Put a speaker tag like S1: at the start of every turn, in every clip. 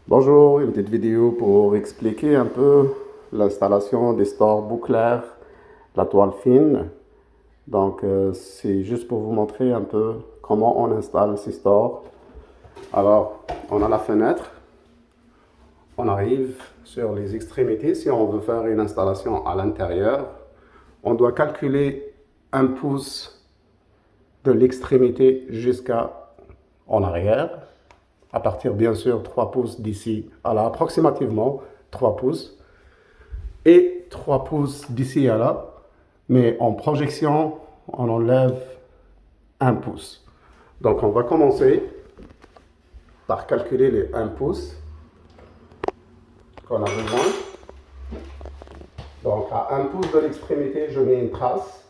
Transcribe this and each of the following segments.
S1: Bonjour, une petite vidéo pour expliquer un peu l'installation des stores bouclaires, la toile fine. Donc c'est juste pour vous montrer un peu comment on installe ces stores. Alors on a la fenêtre, on arrive sur les extrémités. Si on veut faire une installation à l'intérieur, on doit calculer 1 pouce de l'extrémité jusqu'à en arrière. À partir bien sûr 3 pouces d'ici à là, approximativement 3 pouces. Et 3 pouces d'ici à là. Mais en projection, on enlève 1 pouce. Donc on va commencer par calculer les 1 pouce qu'on a besoin. Donc à 1 pouce de l'extrémité, je mets une trace,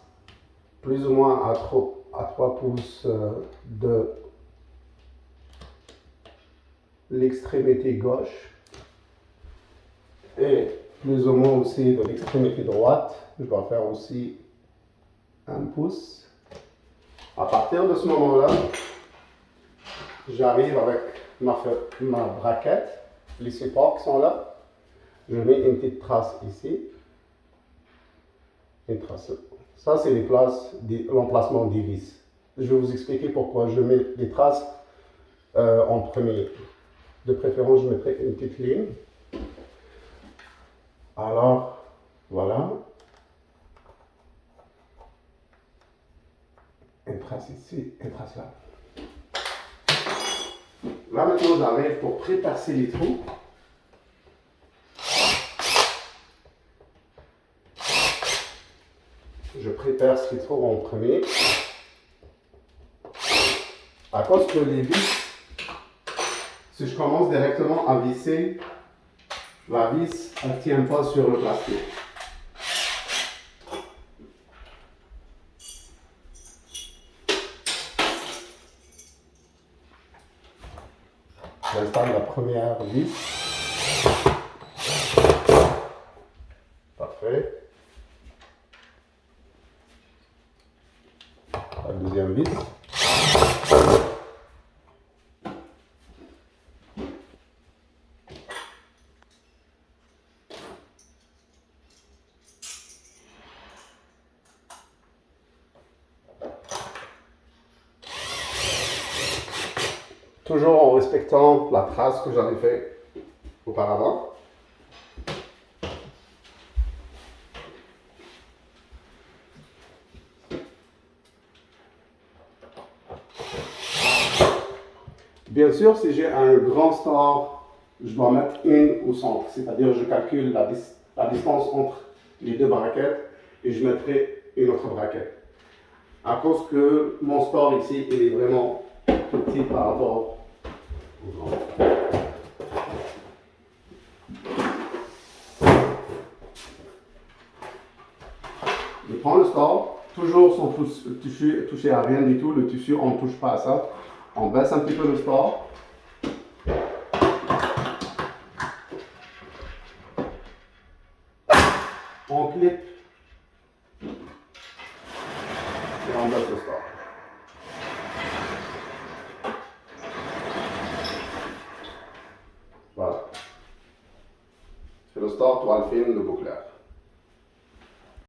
S1: plus ou moins à 3 pouces de l'extrémité gauche et plus ou moins aussi de l'extrémité droite. Je vais faire aussi 1 pouce. À partir de ce moment-là, j'arrive avec ma braquette, les supports qui sont là. Je mets une petite trace ici. Une trace. Ça, c'est l'emplacement des vis. Je vais vous expliquer pourquoi je mets les traces en premier. De préférence, je mettrai une petite ligne. Alors, voilà. Une trace ici, une trace là. Là, maintenant, j'arrive pour prépercer les trous. Je préperce les trous en premier. À cause que les vis, si je commence directement à visser, la vis, elle ne tient pas sur le plastique. J'installe la première vis. Parfait. La deuxième vis. Toujours en respectant la trace que j'avais fait auparavant. Bien sûr, si j'ai un grand store, je dois mettre une ou 5, c'est-à-dire je calcule la distance entre les deux braquettes et je mettrai une autre braquette. À cause que mon store ici, il est vraiment petit par rapport au grand. Je prends le store, toujours sans toucher à rien du tout, le tissu, on ne touche pas à ça. On baisse un petit peu le store. On clip et on baisse le store. Voilà. C'est le store toile fine de bouclage.